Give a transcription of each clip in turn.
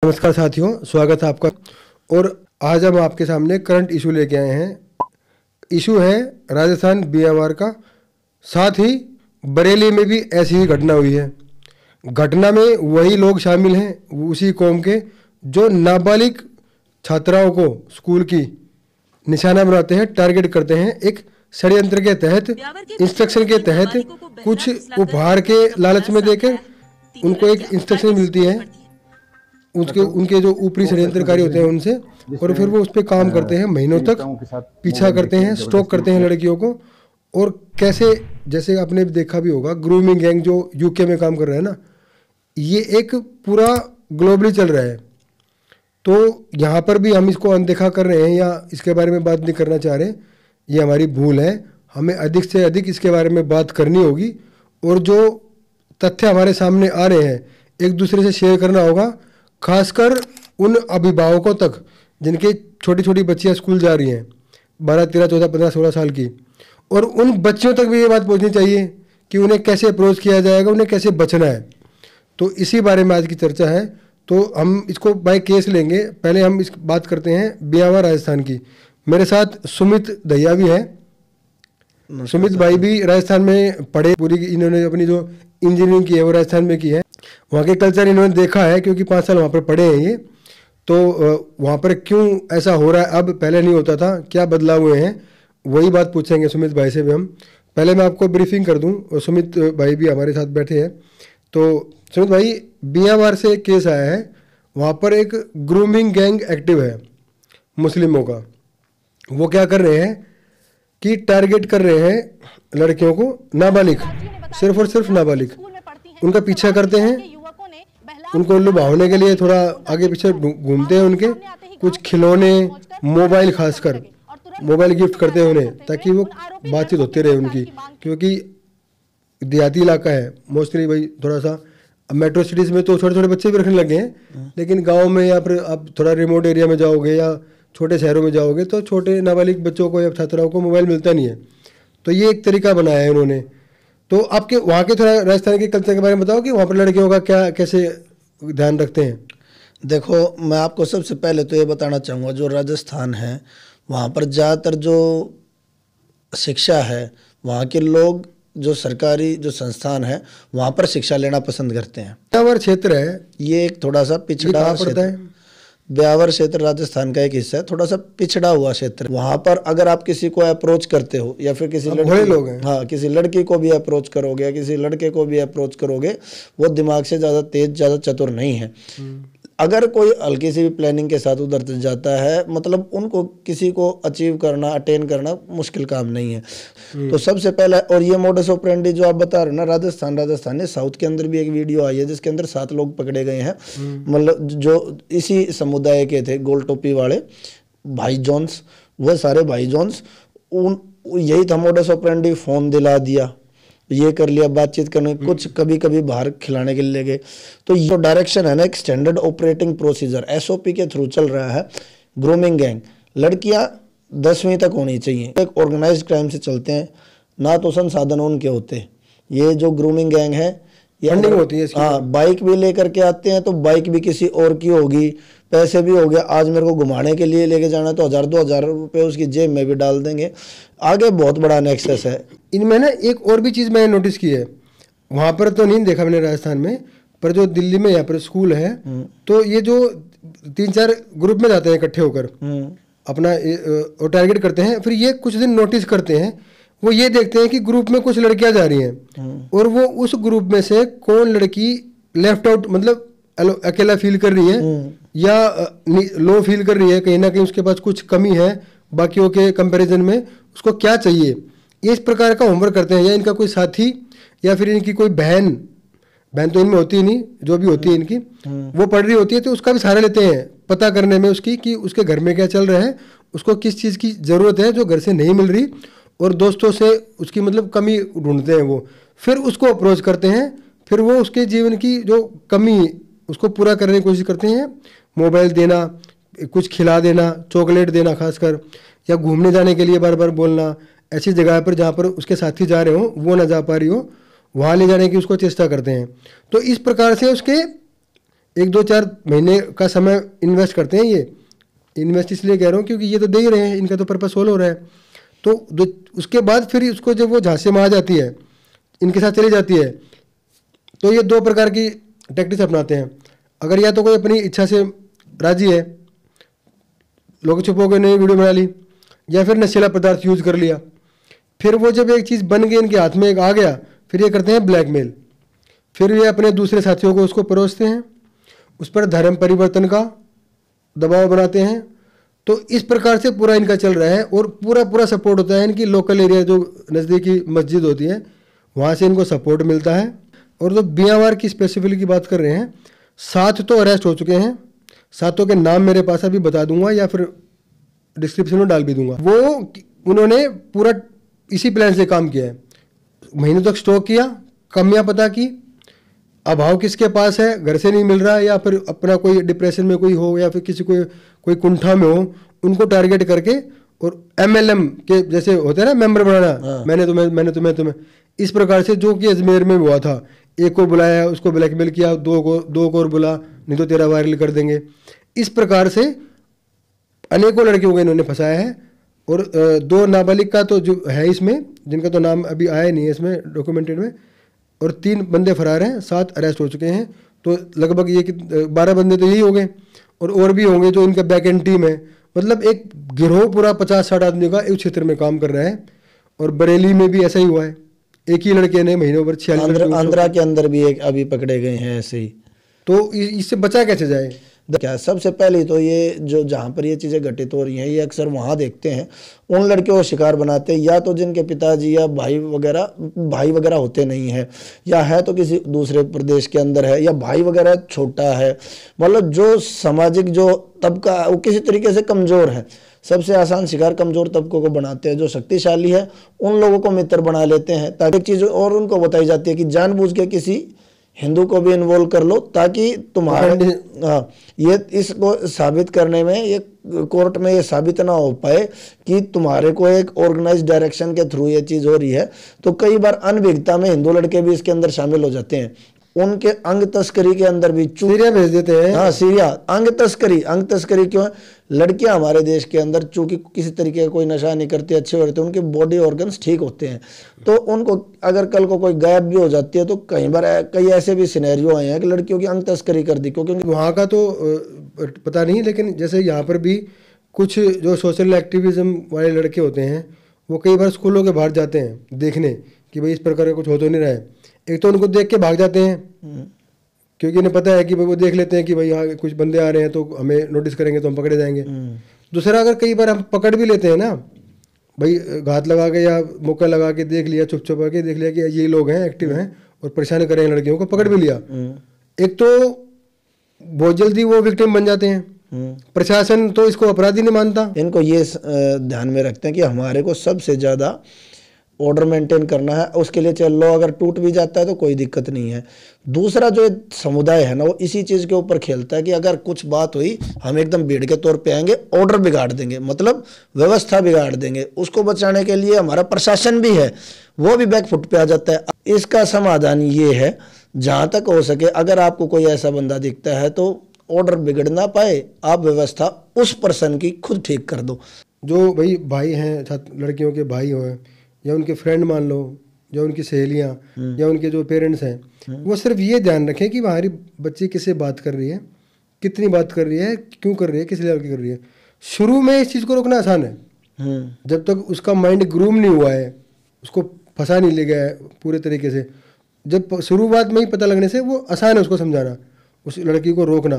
नमस्कार साथियों, स्वागत है आपका। और आज हम आपके सामने करंट इशू लेके आए हैं। इशू है राजस्थान बीएमआर का। साथ ही बरेली में भी ऐसी ही घटना हुई है। घटना में वही लोग शामिल हैं, उसी कौम के, जो नाबालिग छात्राओं को स्कूल की निशाना बनाते हैं, टारगेट करते हैं। एक षड्यंत्र के तहत, इंस्ट्रक्शन के तहत, कुछ उपहार के लालच में देकर उनको एक इंस्ट्रक्शन मिलती है उनके जो ऊपरी षड्यंत्रकारी होते हैं उनसे, और फिर वो उस पर काम करते हैं। महीनों तक पीछा करते हैं, स्टॉक करते हैं लड़कियों को। और कैसे, जैसे आपने देखा भी होगा, ग्रूमिंग गैंग जो यूके में काम कर रहा है ना, ये एक पूरा ग्लोबली चल रहा है। तो यहाँ पर भी हम इसको अनदेखा कर रहे हैं या इसके बारे में बात नहीं करना चाह रहे, ये हमारी भूल है। हमें अधिक से अधिक इसके बारे में बात करनी होगी, और जो तथ्य हमारे सामने आ रहे हैं एक दूसरे से शेयर करना होगा, खासकर उन अभिभावकों तक जिनके छोटी छोटी बच्चियां स्कूल जा रही हैं, 12, 13, 14, 15, 16 साल की। और उन बच्चियों तक भी ये बात पहुंचनी चाहिए कि उन्हें कैसे अप्रोच किया जाएगा, उन्हें कैसे बचना है। तो इसी बारे में आज की चर्चा है। तो हम इसको बाय केस लेंगे। पहले हम इस बात करते हैं बीएमआर राजस्थान की। मेरे साथ सुमित दहिया भी है। सुमित भाई भी राजस्थान में पढ़े, पूरी इन्होंने अपनी जो इंजीनियरिंग की है वो राजस्थान में की है। वहाँ के कल्चर इन्होंने देखा है, क्योंकि 5 साल वहाँ पर पढ़े हैं ये। तो वहाँ पर क्यों ऐसा हो रहा है, अब पहले नहीं होता था, क्या बदलाव हुए हैं, वही बात पूछेंगे सुमित भाई से भी हम। पहले मैं आपको ब्रीफिंग कर दूं, और सुमित भाई भी हमारे साथ बैठे हैं। तो सुमित भाई, बीएमआर से एक केस आया है, वहाँ पर एक ग्रूमिंग गैंग एक्टिव है मुस्लिमों का। वो क्या कर रहे हैं कि टारगेट कर रहे हैं लड़कियों को, नाबालिग, सिर्फ और सिर्फ नाबालिग। उनका पीछा करते हैं, उनको लुभावने के लिए थोड़ा आगे पीछे घूमते हैं, उनके कुछ खिलौने, मोबाइल, खासकर मोबाइल गिफ्ट करते हैं उन्हें, ताकि वो बातचीत होती रहे उनकी। क्योंकि देहाती इलाका है मोस्टली भाई, थोड़ा सा। मेट्रो सिटीज़ में तो छोटे छोटे बच्चे भी रखने लगे हैं, लेकिन गाँव में या फिर आप थोड़ा रिमोट एरिया में जाओगे या छोटे शहरों में जाओगे तो छोटे नाबालिग बच्चों को या छात्राओं को मोबाइल मिलता नहीं है। तो ये एक तरीका बनाया है उन्होंने। तो आपके वहाँ के थोड़ा राजस्थान के कल्चर के बारे में बताओ कि वहाँ पर लड़कियों का क्या, कैसे ध्यान रखते हैं। देखो, मैं आपको सबसे पहले तो ये बताना चाहूँगा, जो राजस्थान है वहाँ पर ज़्यादातर जो शिक्षा है, वहाँ के लोग, जो सरकारी जो संस्थान है, वहाँ पर शिक्षा लेना पसंद करते हैं। ब्यावर क्षेत्र है ये एक थोड़ा सा पिछड़ा पड़ता है। ब्यावर क्षेत्र राजस्थान का एक हिस्सा है, थोड़ा सा पिछड़ा हुआ क्षेत्र। वहाँ पर अगर आप किसी को अप्रोच करते हो, या फिर किसी लड़की, लोग हैं, हाँ, किसी लड़की को भी अप्रोच करोगे या किसी लड़के को भी अप्रोच करोगे, वो दिमाग से ज़्यादा तेज, ज़्यादा चतुर नहीं है। अगर कोई हल्की सी भी प्लानिंग के साथ उधर जाता है, मतलब उनको किसी को अचीव करना, अटेन करना मुश्किल काम नहीं है। तो सबसे पहला, और ये मोडस ऑपरेंडी जो आप बता रहे हो ना, राजस्थान है, साउथ के अंदर भी एक वीडियो आई है जिसके अंदर 7 लोग पकड़े गए हैं, मतलब जो इसी समुदाय के थे, गोल टोपी वाले भाई जॉन्स, वह सारे भाई जॉन्स, यही था मोडस ऑपरेंडी। फोन दिला दिया, ये कर लिया, बातचीत करने, कुछ कभी कभी बाहर खिलाने के लिए ले गए। तो ये डायरेक्शन है ना, एक स्टैंडर्ड ऑपरेटिंग प्रोसीजर एसओपी के थ्रू चल रहा है। ग्रूमिंग गैंग, लड़कियां 10वीं तक होनी चाहिए, एक ऑर्गेनाइज्ड क्राइम से चलते हैं, ना तो संसाधन उनके होते। ये जो ग्रूमिंग गैंग है, ये फंडिंग होती है। हाँ, बाइक भी लेकर के आते हैं, तो बाइक भी किसी और की होगी, पैसे भी हो गया, आज मेरे को घुमाने के लिए लेके जाना तो 1000-2000 रुपये उसकी जेब में भी डाल देंगे। आगे बहुत बड़ा नेक्सस है इनमें ना। एक और भी चीज़ मैंने नोटिस की है, वहाँ पर तो नहीं देखा मैंने राजस्थान में, पर जो दिल्ली में यहाँ पर स्कूल है, तो ये जो 3-4 ग्रुप में जाते हैं इकट्ठे होकर, अपना टारगेट करते हैं। फिर ये कुछ दिन नोटिस करते हैं, वो ये देखते हैं कि ग्रुप में कुछ लड़कियां जा रही हैं, और वो उस ग्रुप में से कौन लड़की लेफ्ट आउट, मतलब अकेला फील कर रही है या लो फील कर रही है, कहीं ना कहीं उसके पास कुछ कमी है बाकियों के कंपैरिजन में, उसको क्या चाहिए, ये इस प्रकार का होमवर्क करते हैं। या इनका कोई साथी या फिर इनकी कोई बहन तो इनमें होती ही नहीं, जो भी होती है इनकी, वो पढ़ रही होती है, तो उसका भी सहारा लेते हैं पता करने में उसकी, कि उसके घर में क्या चल रहा है, उसको किस चीज़ की ज़रूरत है जो घर से नहीं मिल रही, और दोस्तों से उसकी मतलब कमी ढूंढते हैं वो। फिर उसको अप्रोच करते हैं, फिर वो उसके जीवन की जो कमी उसको पूरा करने की कोशिश करते हैं। मोबाइल देना, कुछ खिला देना, चॉकलेट देना खासकर, या घूमने जाने के लिए बार बार बोलना, ऐसी जगह पर जहाँ पर उसके साथी जा रहे हो, वो ना जा पा रही हो, वहाँ ले जाने की उसको चेष्टा करते हैं। तो इस प्रकार से उसके 1-2-4 महीने का समय इन्वेस्ट करते हैं। ये इन्वेस्ट इसलिए कह रहा हूँ क्योंकि ये तो दे ही रहे हैं, इनका तो पर्पस सोल्व हो रहा है। तो उसके बाद फिर उसको जब वो झांसे में आ जाती है, इनके साथ चली जाती है, तो ये 2 प्रकार की टैक्टिक्स अपनाते हैं। अगर या तो कोई अपनी इच्छा से राजी है, लोग छुपो के नई वीडियो बना ली, या फिर नशीला पदार्थ यूज कर लिया। फिर वो जब एक चीज़ बन गई, इनके हाथ में एक आ गया, फिर ये करते हैं ब्लैकमेल। फिर ये अपने दूसरे साथियों को उसको परोसते हैं, उस पर धर्म परिवर्तन का दबाव बनाते हैं। तो इस प्रकार से पूरा इनका चल रहा है, और पूरा सपोर्ट होता है इनकी लोकल एरिया, जो नज़दीकी मस्जिद होती है वहाँ से इनको सपोर्ट मिलता है। और जो बीआवार की स्पेसिफिकली की बात कर रहे हैं, 7 तो अरेस्ट हो चुके हैं। 7 के नाम मेरे पास अभी बता दूंगा या फिर डिस्क्रिप्शन में डाल भी दूंगा। वो उन्होंने पूरा इसी प्लान से काम किया है। महीनों तक स्टॉक किया, कमियां पता की, अभाव किसके पास है, घर से नहीं मिल रहा, या फिर अपना कोई डिप्रेशन में कोई हो, या फिर किसी कोई कुंठा में हो, उनको टारगेट करके, और MLM के जैसे होते हैं ना, मेंबर बनाना, मैंने तुम्हें इस प्रकार से, जो कि अजमेर में हुआ था। एक को बुलाया, उसको ब्लैकमेल किया, दो को और बुला, नहीं तो तेरा वायरल कर देंगे। इस प्रकार से अनेकों लड़कियों को इन्होंने फंसाया है। और 2 नाबालिग का तो जो है इसमें, जिनका तो नाम अभी आया नहीं है इसमें डॉक्यूमेंटेड में, और 3 बंदे फरार हैं, 7 अरेस्ट हो चुके हैं। तो लगभग ये कि 12 बंदे तो यही हो गए, और भी होंगे जो इनका बैक एंड टीम है। मतलब एक गिरोह पूरा 50-60 आदमी का एक क्षेत्र में काम कर रहा है। और बरेली में भी ऐसा ही हुआ है, एक ही लड़के ने महीनों भर 46 आंध्रा के अंदर भी एक अभी पकड़े गए हैं ऐसे ही। तो इससे बचा कैसे जाए? क्या सबसे पहले तो ये जो जहाँ पर ये चीज़ें घटित हो रही हैं, ये अक्सर वहाँ देखते हैं, उन लड़कियों को शिकार बनाते हैं, या तो जिनके पिताजी या भाई वगैरह होते नहीं हैं, या है तो किसी दूसरे प्रदेश के अंदर है, या भाई वगैरह छोटा है, मतलब जो सामाजिक जो तबका वो किसी तरीके से कमज़ोर है। सबसे आसान शिकार कमज़ोर तबकों को बनाते हैं। जो शक्तिशाली है उन लोगों को मित्र बना लेते हैं, ताकि एक चीज़ और उनको बताई जाती है कि जानबूझ के किसी हिंदू को भी इन्वॉल्व कर लो, ताकि तुम्हारे ये इसको साबित करने में, ये कोर्ट में ये साबित ना हो पाए कि तुम्हारे को एक ऑर्गेनाइज डायरेक्शन के थ्रू ये चीज़ हो रही है। तो कई बार अनभिज्ञता में हिंदू लड़के भी इसके अंदर शामिल हो जाते हैं। उनके अंग तस्करी के अंदर भी सीरिया भेज देते हैं। हाँ, सीरिया। अंग तस्करी क्यों है? लड़कियां हमारे देश के अंदर चूंकि किसी तरीके का कोई नशा नहीं करती, अच्छे होते हैं, उनके बॉडी ऑर्गन्स ठीक होते हैं, तो उनको अगर कल को कोई गायब भी हो जाती है, तो कई ऐसे भी सिनेरियो आए हैं कि लड़कियों की अंग तस्करी कर दी। क्योंकि वहाँ का तो पता नहीं, लेकिन जैसे यहाँ पर भी कुछ जो सोशल एक्टिविज्म वाले लड़के होते हैं, वो कई बार स्कूलों के बाहर जाते हैं देखने कि भाई इस प्रकार का कुछ हो तो नहीं रहा है। एक तो उनको देख के भाग जाते हैं, क्योंकि इन्हें पता है कि भाई वो देख लेते हैं कि भाई यहाँ कुछ बंदे आ रहे हैं, तो हमें नोटिस करेंगे तो हम पकड़े जाएंगे। दूसरा, अगर कई बार हम पकड़ भी लेते हैं ना, भाई घात लगा के या मौका लगा के देख लिया, चुप के देख लिया कि ये लोग हैं, एक्टिव हैं और परेशान कर रहे हैं लड़कियों को, पकड़ भी लिया, एक तो बहुत जल्दी वो विक्टिम बन जाते हैं। प्रशासन तो इसको अपराधी नहीं मानता। इनको ये ध्यान में रखते हैं कि हमारे को सबसे ज़्यादा ऑर्डर मेंटेन करना है, उसके लिए चल लो, अगर टूट भी जाता है तो कोई दिक्कत नहीं है। दूसरा जो समुदाय है ना, वो इसी चीज़ के ऊपर खेलता है कि अगर कुछ बात हुई, हम एकदम भीड़ के तौर पे आएंगे, ऑर्डर बिगाड़ देंगे, मतलब व्यवस्था बिगाड़ देंगे। उसको बचाने के लिए हमारा प्रशासन भी है, वो भी बैकफुट पे आ जाता है। इसका समाधान ये है, जहाँ तक हो सके, अगर आपको कोई ऐसा बंदा दिखता है तो ऑर्डर बिगड़ ना पाए, आप व्यवस्था उस पर्सन की खुद ठीक कर दो। जो भाई हैं, लड़कियों के भाई हो या उनके फ्रेंड मान लो, या उनकी सहेलियाँ या उनके जो पेरेंट्स हैं, वो सिर्फ ये ध्यान रखें कि हमारी बच्ची किससे बात कर रही है, कितनी बात कर रही है, क्यों कर रही है, किस लेवल की कर रही है। शुरू में इस चीज़ को रोकना आसान है, जब तक उसका माइंड ग्रूम नहीं हुआ है, उसको फंसा नहीं ले गया है पूरे तरीके से। जब शुरुआत में ही पता लगने से वो आसान है उसको समझाना, उस लड़की को रोकना,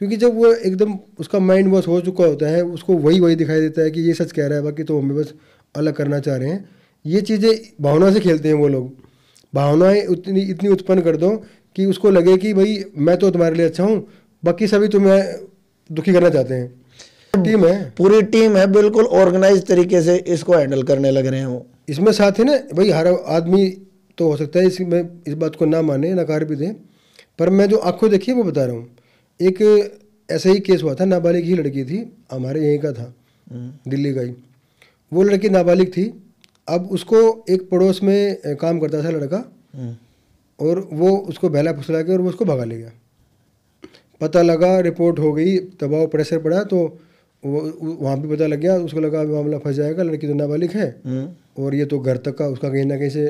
क्योंकि जब वो एकदम उसका माइंड वॉश हो चुका होता है, उसको वही दिखाई देता है कि ये सच कह रहा है, बाकी तो हमें बस अलग करना चाह रहे हैं। ये चीज़ें भावना से खेलते हैं वो लोग। भावनाएं इतनी उत्पन्न कर दो कि उसको लगे कि भाई मैं तो तुम्हारे लिए अच्छा हूँ, बाकी सभी तुम्हें दुखी करना चाहते हैं। टीम है, पूरी टीम है, बिल्कुल ऑर्गेनाइज तरीके से इसको हैंडल करने लग रहे हैं वो। इसमें साथ है ना भाई, हर आदमी तो हो सकता है इसमें इस बात को ना माने, नकार भी दे, पर मैं जो आंखों देखी है वो बता रहा हूँ। एक ऐसा ही केस हुआ था, नाबालिग ही लड़की थी, हमारे यहीं का था, दिल्ली का ही। वो लड़की नाबालिग थी। अब उसको एक पड़ोस में काम करता था लड़का, और वो उसको बहला फुसला के और वो उसको भगा ले गया। पता लगा, रिपोर्ट हो गई, दबाव प्रेशर पड़ा, तो वो वहाँ भी पता लग गया, उसको लगा मामला फंस जाएगा, लड़की तो नाबालिग है और ये तो घर तक का उसका कहीं ना कहीं से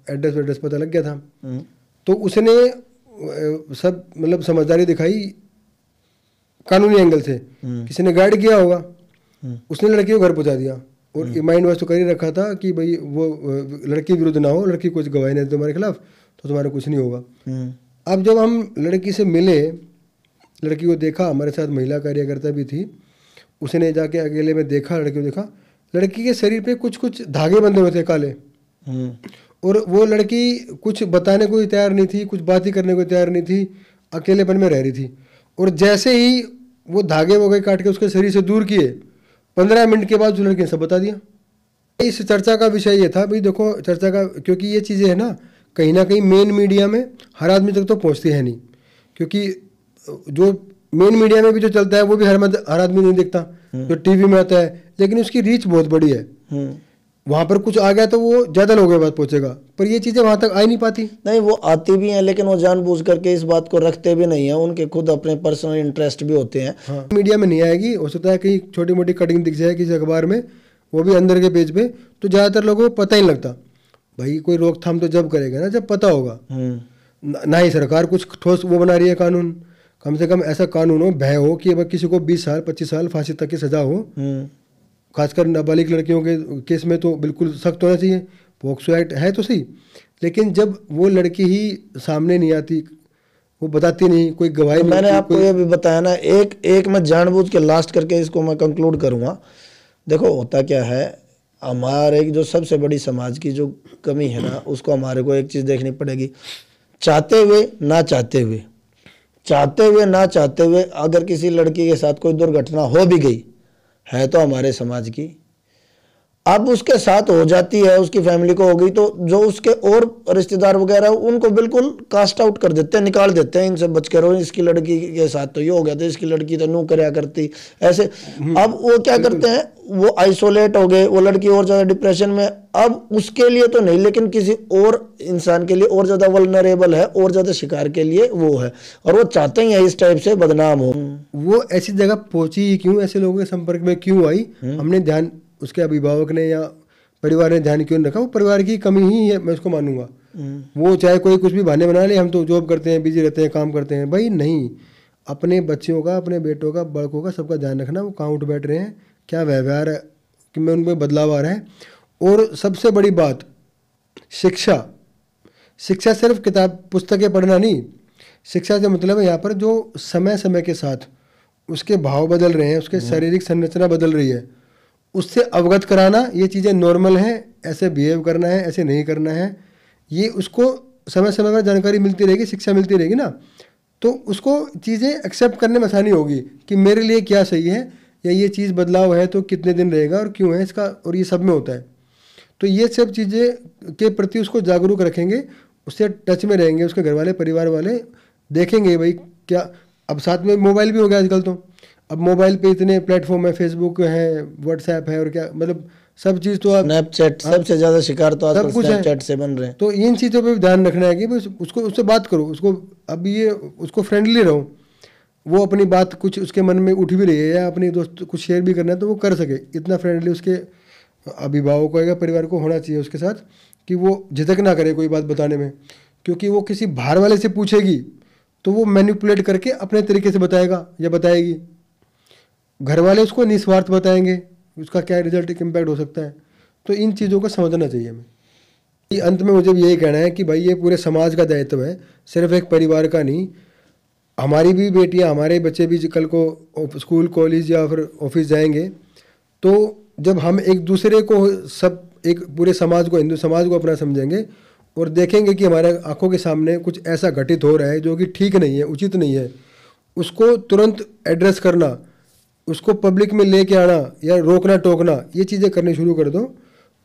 एड्रेस पता लग गया था। तो उसने सब मतलब समझदारी दिखाई कानूनी एंगल से, किसी ने गाइड किया होगा, उसने लड़की को घर पहुंचा दिया और माइंड वॉश तो कर ही रखा था कि भाई वो लड़की विरुद्ध ना हो, लड़की कुछ गवाही नहीं दे तुम्हारे खिलाफ तो तुम्हारा कुछ नहीं होगा। अब जब हम लड़की से मिले, लड़की को देखा, हमारे साथ महिला कार्यकर्ता भी थी, उसने जाके अकेले में देखा, लड़की को देखा, लड़की के शरीर पे कुछ कुछ धागे बंधे हुए थे काले, और वो लड़की कुछ बताने को ही तैयार नहीं थी, कुछ बात ही करने को तैयार नहीं थी, अकेलेपन में रह रही थी। और जैसे ही वो धागे वो गए काट के उसके शरीर से दूर किए, 15 मिनट के बाद उस लड़की ने सब बता दिया। इस चर्चा का विषय ये था भाई, देखो चर्चा का, क्योंकि ये चीज़ें है ना कहीं मेन मीडिया में हर आदमी तक तो पहुंचती है नहीं, क्योंकि जो मेन मीडिया में भी जो चलता है वो भी हर आदमी नहीं देखता, जो टीवी में आता है, लेकिन उसकी रीच बहुत बड़ी है। वहां पर कुछ आ गया तो वो ज्यादा लोगों के पास पहुंचेगा, पर ये चीजें वहां तक आ ही नहीं पाती। नहीं, वो आती भी हैं लेकिन वो जानबूझ करके इस बात को रखते भी नहीं है, उनके खुद अपने पर्सनल इंटरेस्ट भी होते हैं। हाँ, मीडिया में नहीं आएगी, हो सकता है कहीं छोटी मोटी कटिंग दिख जाए किसी अखबार में, वो भी अंदर के पेज पे, तो ज्यादातर लोगों को पता ही नहीं लगता। भाई कोई रोकथाम तो जब करेगा ना जब पता होगा। ना ही सरकार कुछ ठोस वो बना रही है कानून, कम से कम ऐसा कानून हो, भय हो कि अगर किसी को 20 साल 25 साल फांसी तक की सजा हो, खासकर नाबालिग लड़कियों के केस में तो बिल्कुल सख्त होना चाहिए। पॉक्सो एक्ट है तो सही, लेकिन जब वो लड़की ही सामने नहीं आती, वो बताती नहीं, कोई गवाही नहीं, मैंने आपको ये भी बताया ना, एक मैं जानबूझ के लास्ट करके इसको मैं कंक्लूड करूंगा। देखो होता क्या है, हमारे जो सबसे बड़ी समाज की जो कमी है ना, उसको हमारे को एक चीज देखनी पड़ेगी। चाहते हुए ना चाहते हुए, चाहते हुए ना चाहते हुए अगर किसी लड़की के साथ कोई दुर्घटना हो भी गई है तो हमारे समाज की, अब उसके साथ हो जाती है, उसकी फैमिली को हो गई, तो जो उसके और रिश्तेदार वगैरह उनको बिल्कुल कास्ट आउट कर देते हैं, निकाल देते हैं, इनसे बच कर रहो, इसकी लड़की के साथ तो ये हो गया था, इसकी लड़की तो नू करया करती ऐसे। अब वो क्या करते हैं, वो आइसोलेट हो गए, वो लड़की और ज्यादा डिप्रेशन में, अब उसके लिए तो नहीं लेकिन किसी और इंसान के लिए और ज्यादा वल्नरेबल है, और ज्यादा शिकार के लिए वो है, और वो चाहते ही है इस टाइप से बदनाम हो। वो ऐसी जगह पहुंची ही क्यों, ऐसे लोगों के संपर्क में क्यों आई, हमने ध्यान, उसके अभिभावक ने या परिवार ने ध्यान क्यों नहीं रखा? वो परिवार की कमी ही है, मैं उसको मानूंगा। वो चाहे कोई कुछ भी बहाने बना ले, हम तो जॉब करते हैं, बिजी रहते हैं, काम करते हैं, भाई नहीं, अपने बच्चियों का, अपने बेटों का, बड़कों का, सबका ध्यान रखना, वो कहाँ उठ बैठ रहे हैं, क्या व्यवहार है, कि में उनमें बदलाव आ रहा है। और सबसे बड़ी बात, शिक्षा। शिक्षा सिर्फ किताब पुस्तकें पढ़ना नहीं, शिक्षा से मतलब है यहाँ पर जो समय समय के साथ उसके भाव बदल रहे हैं, उसके शारीरिक संरचना बदल रही है, उससे अवगत कराना, ये चीज़ें नॉर्मल हैं, ऐसे बिहेव करना है, ऐसे नहीं करना है, ये उसको समय समय पर जानकारी मिलती रहेगी, शिक्षा मिलती रहेगी ना, तो उसको चीज़ें एक्सेप्ट करने में आसानी होगी कि मेरे लिए क्या सही है, या ये चीज़ बदलाव है तो कितने दिन रहेगा और क्यों है इसका, और ये सब में होता है। तो ये सब चीज़ें के प्रति उसको जागरूक रखेंगे, उससे टच में रहेंगे, उसके घर वाले, परिवार वाले देखेंगे भाई क्या। अब साथ में मोबाइल भी हो गया आजकल, तो अब मोबाइल पे इतने प्लेटफॉर्म है, फेसबुक है, व्हाट्सएप है, और क्या मतलब सब चीज़ तो स्नैपचैट, सबसे ज़्यादा शिकार तो आजकल स्नैपचैट से बन रहे हैं। तो इन चीज़ों पे भी ध्यान रखना है कि उसको, उससे बात करो, उसको अब ये उसको फ्रेंडली रहो, वो अपनी बात कुछ उसके मन में उठ भी रही है या अपनी दोस्त कुछ शेयर भी करना है तो वो कर सके, इतना फ्रेंडली उसके अभिभावक को या परिवार को होना चाहिए उसके साथ, कि वो झिझक ना करे कोई बात बताने में, क्योंकि वो किसी बाहर वाले से पूछेगी तो वो मैनिपुलेट करके अपने तरीके से बताएगा या बताएगी, घर वाले उसको निस्वार्थ बताएंगे, उसका क्या रिजल्ट इम्पैक्ट हो सकता है। तो इन चीज़ों को समझना चाहिए हमें। अंत में मुझे यही कहना है कि भाई ये पूरे समाज का दायित्व है, सिर्फ एक परिवार का नहीं। हमारी भी बेटियां, हमारे बच्चे भी कल को स्कूल, कॉलेज या फिर ऑफिस जाएंगे, तो जब हम एक दूसरे को, सब एक पूरे समाज को, हिंदू समाज को अपना समझेंगे और देखेंगे कि हमारे आंखों के सामने कुछ ऐसा घटित हो रहा है जो कि ठीक नहीं है, उचित नहीं है, उसको तुरंत एड्रेस करना, उसको पब्लिक में लेके आना या रोकना टोकना, ये चीज़ें करनी शुरू कर दो,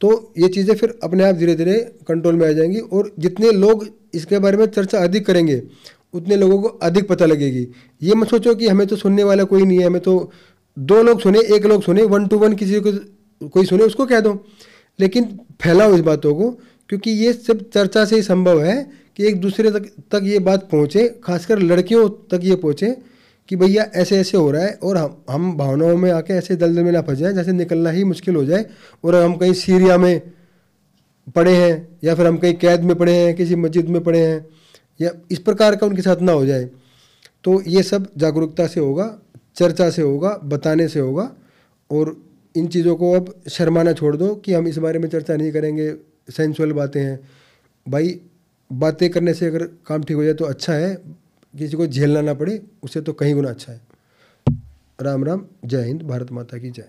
तो ये चीज़ें फिर अपने आप धीरे धीरे कंट्रोल में आ जाएंगी। और जितने लोग इसके बारे में चर्चा अधिक करेंगे उतने लोगों को अधिक पता लगेगी। ये मत सोचो कि हमें तो सुनने वाला कोई नहीं है, हमें तो 2 लोग सुने, 1 लोग सुने, 1 to 1 किसी को कोई सुने उसको कह दो, लेकिन फैलाओ इस बातों को, क्योंकि ये सब चर्चा से ही संभव है कि एक दूसरे तक ये बात पहुँचे, खासकर लड़कियों तक ये पहुँचे कि भैया ऐसे ऐसे हो रहा है, और हम भावनाओं में आके ऐसे दलदल में ना फंस जाए जैसे निकलना ही मुश्किल हो जाए, और हम कहीं सीरिया में पड़े हैं या फिर हम कहीं कैद में पड़े हैं, किसी मस्जिद में पड़े हैं, या इस प्रकार का उनके साथ ना हो जाए। तो ये सब जागरूकता से होगा, चर्चा से होगा, बताने से होगा। और इन चीज़ों को अब शर्माना छोड़ दो कि हम इस बारे में चर्चा नहीं करेंगे, सेंसुअल बातें हैं। भाई बातें करने से अगर काम ठीक हो जाए तो अच्छा है, किसी को झेलना ना पड़े उससे तो कहीं गुना अच्छा है। राम राम, जय हिंद, भारत माता की जय।